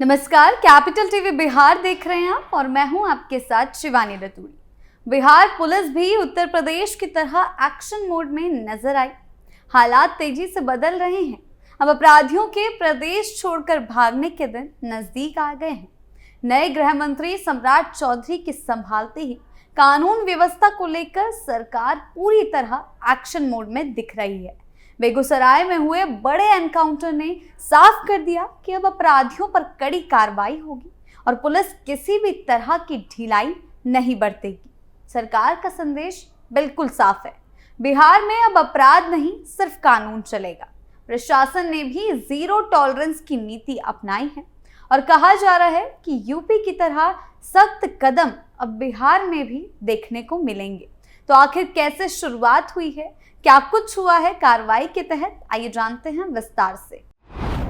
नमस्कार, capital TV Bihar देख रहे हैं आप और मैं हूं आपके साथ शिवानी रतूड़ी। बिहार पुलिस भी उत्तर प्रदेश की तरह एक्शन मोड में नजर आई। हालात तेजी से बदल रहे हैं। अब अपराधियों के प्रदेश छोड़कर भागने के दिन नजदीक आ गए हैं। नए गृह मंत्री सम्राट चौधरी की संभालते ही कानून व्यवस्था को लेकर सरकार पूरी तरह एक्शन मोड में दिख रही है। बेगूसराय में हुए बड़े एनकाउंटर ने साफ कर दिया कि अब अपराधियों पर कड़ी कार्रवाई होगी और पुलिस किसी भी तरह की ढिलाई नहीं बरतेगी। सरकार का संदेश बिल्कुल साफ है। बिहार में अब अपराध नहीं, सिर्फ कानून चलेगा। प्रशासन ने भी जीरो टॉलरेंस की नीति अपनाई है और कहा जा रहा है कि यूपी की तरह सख्त कदम अब बिहार में भी देखने को मिलेंगे। तो आखिर कैसे शुरुआत हुई है, क्या कुछ हुआ है कार्रवाई के तहत, आइए जानते हैं विस्तार से।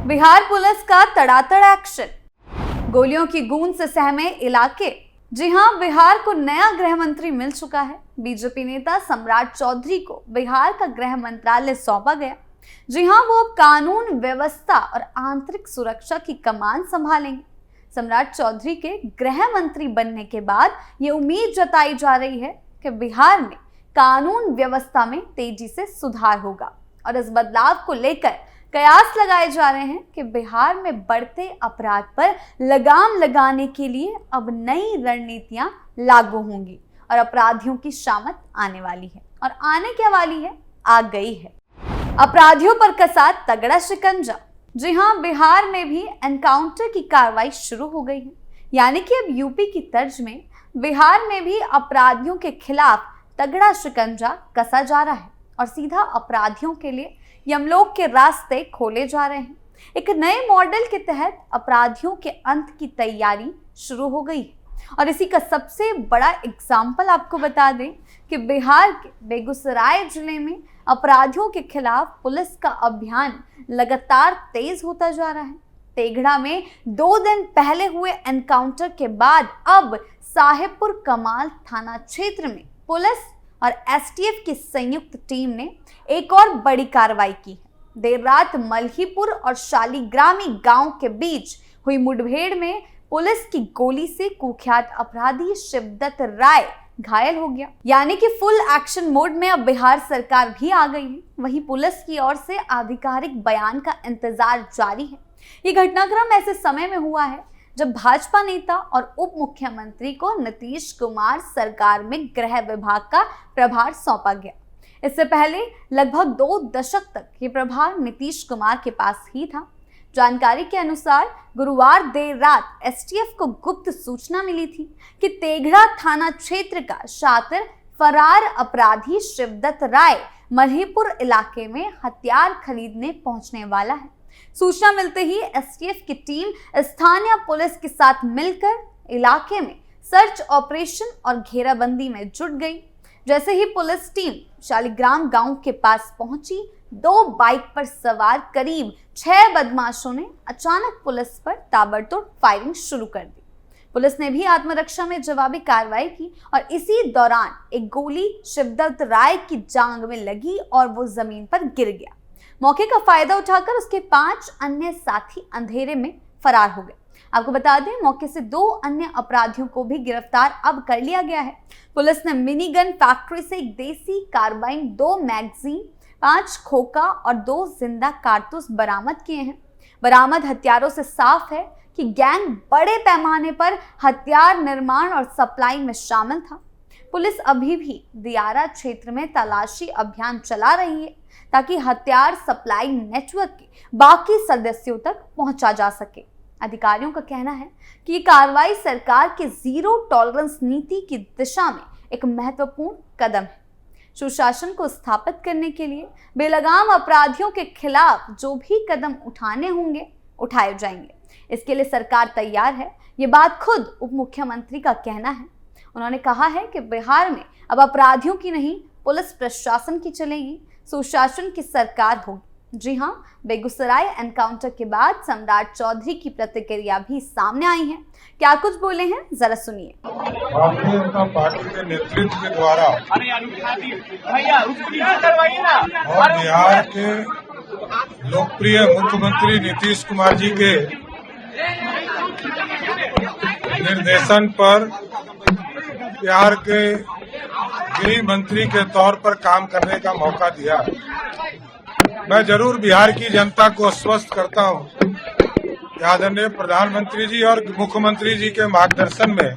बिहार पुलिस का तड़ातड़ एक्शन, गोलियों की गूंज से सहमे इलाके। जी हां, बिहार को नया गृह मंत्री मिल चुका है। बीजेपी नेता सम्राट चौधरी को बिहार का गृह मंत्रालय सौंपा गया। जी हां, वो अब कानून व्यवस्था और आंतरिक सुरक्षा की कमान संभालेंगे। सम्राट चौधरी के गृह मंत्री बनने के बाद ये उम्मीद जताई जा रही है कि बिहार में कानून व्यवस्था में तेजी से सुधार होगा और इस बदलाव को लेकर कयास लगाए जा रहे हैं कि बिहार में बढ़ते अपराध पर लगाम लगाने के लिए अब नई रणनीतियां लागू होंगी और अपराधियों की शामत आने वाली है और आने क्या वाली है, आ गई है। अपराधियों पर कसा तगड़ा शिकंजा। जी हां, बिहार में भी एनकाउंटर की कार्रवाई शुरू हो गई है। यानी कि अब यूपी की तर्ज में बिहार में भी अपराधियों के खिलाफ तगड़ा शिकंजा कसा जा रहा है और सीधा अपराधियों के लिए यमलोक के रास्ते खोले जा रहे हैं। एक नए मॉडल के तहत अपराधियों के अंत की तैयारी शुरू हो गई है और इसी का सबसे बड़ा एग्जाम्पल आपको बता दें कि बिहार के बेगूसराय जिले में अपराधियों के खिलाफ पुलिस का अभियान लगातार तेज होता जा रहा है। तेघड़ा में 2 दिन पहले हुए एनकाउंटर के बाद अब साहेबपुर कमाल थाना क्षेत्र में पुलिस और एसटीएफ की संयुक्त टीम ने एक और बड़ी कार्रवाई की है। देर रात मल्हीपुर और शालीग्रामी गांव के बीच हुई मुठभेड़ में पुलिस की गोली से कुख्यात अपराधी शिवदत्त राय घायल हो गया। यानी कि फुल एक्शन मोड में अब बिहार सरकार भी आ गई है। वहीं पुलिस की ओर से आधिकारिक बयान का इंतजार जारी है। ये घटनाक्रम ऐसे समय में हुआ है जब भाजपा नेता और उप मुख्यमंत्री को नीतीश कुमार सरकार में गृह विभाग का प्रभार सौंपा गया। इससे पहले लगभग 2 दशक तक ये प्रभार नीतीश कुमार के पास ही था। जानकारी के अनुसार गुरुवार देर रात एसटीएफ को गुप्त सूचना मिली थी कि तेघड़ा थाना क्षेत्र का शातिर फरार अपराधी शिवदत्त राय मल्हीपुर इलाके में हथियार खरीदने पहुंचने वाला है। सूचना मिलते ही एसटीएफ की टीम स्थानीय पुलिस के साथ मिलकर इलाके में सर्च ऑपरेशन और घेराबंदी में जुट गई। जैसे ही पुलिस टीम शालीग्राम गांव के पास पहुंची, 2 बाइक पर सवार करीब 6 बदमाशों ने अचानक पुलिस पर ताबड़तोड़ फायरिंग शुरू कर दी। पुलिस ने भी आत्मरक्षा में जवाबी कार्रवाई की और इसी दौरान एक गोली शिवदत्त राय की जांघ में लगी और वो जमीन पर गिर गया। मौके का फायदा उठाकर उसके 5 अन्य साथी अंधेरे में फरार हो गए। आपको बता दें, मौके से 2 अन्य अपराधियों को भी गिरफ्तार अब कर लिया गया है। पुलिस ने मिनी गन फैक्ट्री से एक देसी कार्बाइन, 2 मैगजीन, 5 खोखा और 2 जिंदा कारतूस बरामद किए हैं। बरामद हथियारों से साफ है कि गैंग बड़े पैमाने पर हथियार निर्माण और सप्लाई में शामिल था। पुलिस अभी भी दियारा क्षेत्र में तलाशी अभियान चला रही है ताकि हथियार सप्लाई नेटवर्क के बाकी सदस्यों तक पहुंचा जा सके। अधिकारियों का कहना है कि ये कार्रवाई सरकार के जीरो टॉलरेंस नीति की दिशा में एक महत्वपूर्ण कदम है। सुशासन को स्थापित करने के लिए बेलगाम अपराधियों के खिलाफ जो भी कदम उठाने होंगे, उठाए जाएंगे। इसके लिए सरकार तैयार है, ये बात खुद उप मुख्यमंत्री का कहना है। उन्होंने कहा है कि बिहार में अब अपराधियों की नहीं, पुलिस प्रशासन की चलेगी, सुशासन की सरकार होगी। जी हां, बेगूसराय एनकाउंटर के बाद सम्राट चौधरी की प्रतिक्रिया भी सामने आई है। क्या कुछ बोले हैं, जरा सुनिए। भारतीय जनता पार्टी के नेतृत्व के द्वारा और बिहार के लोकप्रिय मुख्यमंत्री नीतीश कुमार जी के निर्देशन पर बिहार के गृह मंत्री के तौर पर काम करने का मौका दिया। मैं जरूर बिहार की जनता को आश्वस्त करता हूं कि आदरणीय प्रधानमंत्री जी और मुख्यमंत्री जी के मार्गदर्शन में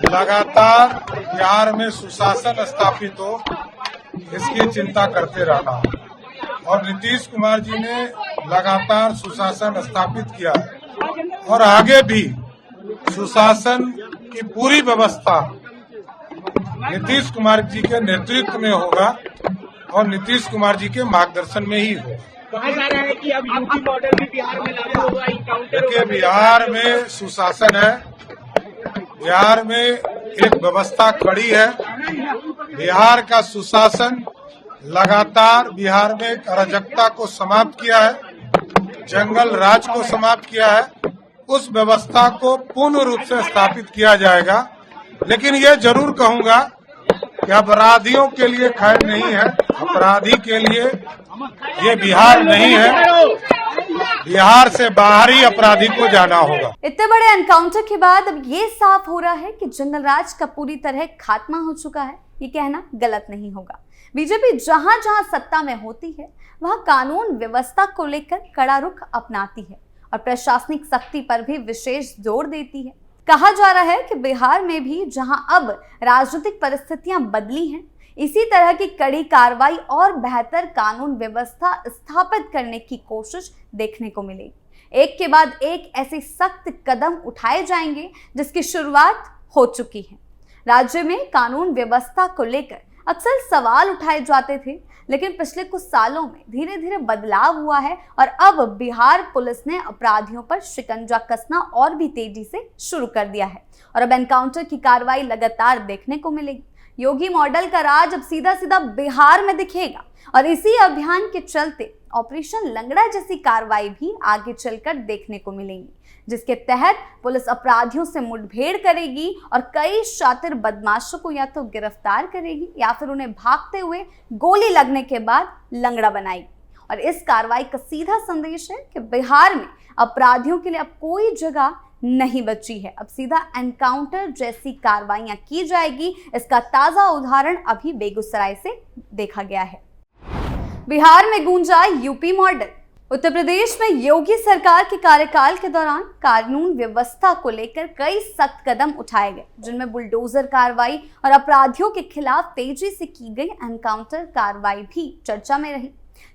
लगातार बिहार में सुशासन स्थापित हो, इसकी चिंता करते रहना। और नीतीश कुमार जी ने लगातार सुशासन स्थापित किया और आगे भी सुशासन की पूरी व्यवस्था नीतीश कुमार जी के नेतृत्व में होगा और नीतीश कुमार जी के मार्गदर्शन में ही होगा। कहा जा रहा है कि अब यूपी मॉडल भी बिहार में लागू होगा, इनकाउंटर। देखिए, बिहार में सुशासन है, बिहार में एक व्यवस्था खड़ी है। बिहार का सुशासन लगातार बिहार में अराजकता को समाप्त किया है, जंगल राज को समाप्त किया है। उस व्यवस्था को पूर्ण रूप से स्थापित किया जाएगा। लेकिन ये जरूर कहूंगा कि अपराधियों के लिए खैर नहीं है, अपराधी के लिए ये बिहार नहीं है। बिहार से बाहर ही अपराधी को जाना होगा। इतने बड़े एनकाउंटर के बाद अब ये साफ हो रहा है कि जंगल राज का पूरी तरह खात्मा हो चुका है। ये कहना गलत नहीं होगा। बीजेपी जहां जहां सत्ता में होती है वहां कानून व्यवस्था को लेकर कड़ा रुख अपनाती है और प्रशासनिक सख्ती पर भी विशेष जोर देती है। कहा जा रहा है कि बिहार में भी जहां अब राजनीतिक परिस्थितियां बदली हैं, इसी तरह की कड़ी कार्रवाई और बेहतर कानून व्यवस्था स्थापित करने की कोशिश देखने को मिलेगी। एक के बाद एक ऐसे सख्त कदम उठाए जाएंगे जिसकी शुरुआत हो चुकी है। राज्य में कानून व्यवस्था को लेकर अक्सर सवाल उठाए जाते थे, लेकिन पिछले कुछ सालों में धीरे धीरे बदलाव हुआ है और अब बिहार पुलिस ने अपराधियों पर शिकंजा कसना और भी तेजी से शुरू कर दिया है और अब एनकाउंटर की कार्रवाई लगातार देखने को मिलेगी। योगी मॉडल का राज अब सीधा सीधा बिहार में दिखेगा और इसी अभियान के चलते ऑपरेशन लंगड़ा जैसी कार्रवाई भी आगे चलकर देखने को मिलेंगी, जिसके तहत पुलिस अपराधियों से मुठभेड़ करेगी और कई शातिर बदमाशों को या तो गिरफ्तार करेगी या फिर उन्हें भागते हुए गोली लगने के बाद लंगड़ा बनाएगी। और इस कार्रवाई का सीधा संदेश है कि बिहार में अपराधियों के लिए अब कोई जगह नहीं बची है। अब सीधा एनकाउंटर जैसी कार्रवाइयां की जाएगी। इसका ताजा उदाहरण अभी बेगूसराय से देखा गया है। बिहार में गूंजा यूपी मॉडल। उत्तर प्रदेश में योगी सरकार के कार्यकाल के दौरान कानून व्यवस्था को लेकर कई सख्त कदम उठाए गए, जिनमें बुलडोजर कार्रवाई और अपराधियों के खिलाफ तेजी से की गई एनकाउंटर कार्रवाई भी चर्चा में रही।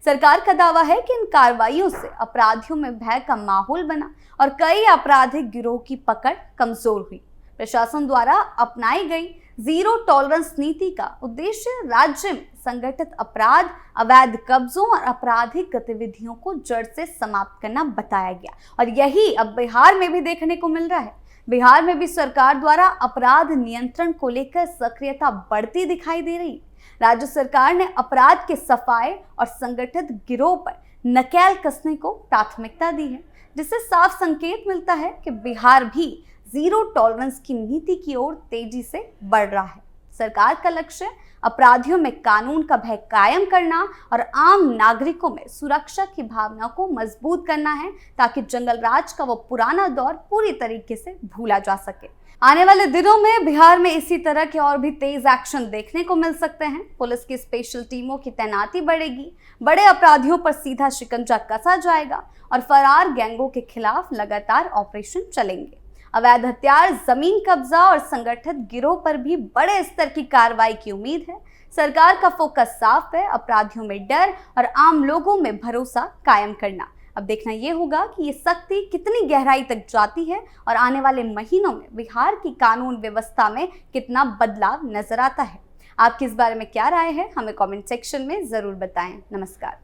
सरकार का दावा है कि इन कार्रवाइयों से अपराधियों में भय का माहौल बना और कई आपराधिक गिरोह की पकड़ कमजोर हुई। प्रशासन द्वारा अपनाई गई जीरो टॉलरेंस नीति का उद्देश्य राज्य में संगठित अपराध, अवैध कब्जों और आपराधिक गतिविधियों को जड़ से समाप्त करना बताया गया और यही अब बिहार में भी देखने को मिल रहा है। बिहार में भी सरकार द्वारा अपराध नियंत्रण को लेकर सक्रियता बढ़ती दिखाई दे रही। राज्य सरकार ने अपराध के सफाए और संगठित गिरोह पर नकेल कसने को प्राथमिकता दी है, जिससे साफ संकेत मिलता है कि बिहार भी जीरो टॉलरेंस की नीति की ओर तेजी से बढ़ रहा है। सरकार का लक्ष्य अपराधियों में कानून का भय कायम करना और आम नागरिकों में सुरक्षा की भावना को मजबूत करना है, ताकि जंगल राज का वो पुराना दौर पूरी तरीके से भूला जा सके। आने वाले दिनों में बिहार में इसी तरह के और भी तेज एक्शन देखने को मिल सकते हैं। पुलिस की स्पेशल टीमों की तैनाती बढ़ेगी, बड़े अपराधियों पर सीधा शिकंजा कसा जाएगा और फरार गैंगों के खिलाफ लगातार ऑपरेशन चलेंगे। अवैध हथियार, जमीन कब्जा और संगठित गिरोह पर भी बड़े स्तर की कार्रवाई की उम्मीद है। सरकार का फोकस साफ है, अपराधियों में डर और आम लोगों में भरोसा कायम करना। अब देखना यह होगा कि ये सख्ती कितनी गहराई तक जाती है और आने वाले महीनों में बिहार की कानून व्यवस्था में कितना बदलाव नजर आता है। आपकी इस बारे में क्या राय है, हमें कमेंट सेक्शन में जरूर बताएं। नमस्कार।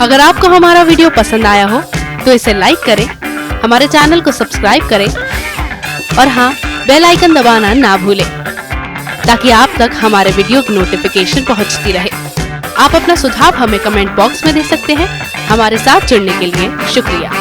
अगर आपको हमारा वीडियो पसंद आया हो तो इसे लाइक करें, हमारे चैनल को सब्सक्राइब करें और हाँ, बेल आइकन दबाना ना भूलें ताकि आप तक हमारे वीडियो की नोटिफिकेशन पहुंचती रहे। आप अपना सुझाव हमें कमेंट बॉक्स में दे सकते हैं। हमारे साथ जुड़ने के लिए शुक्रिया।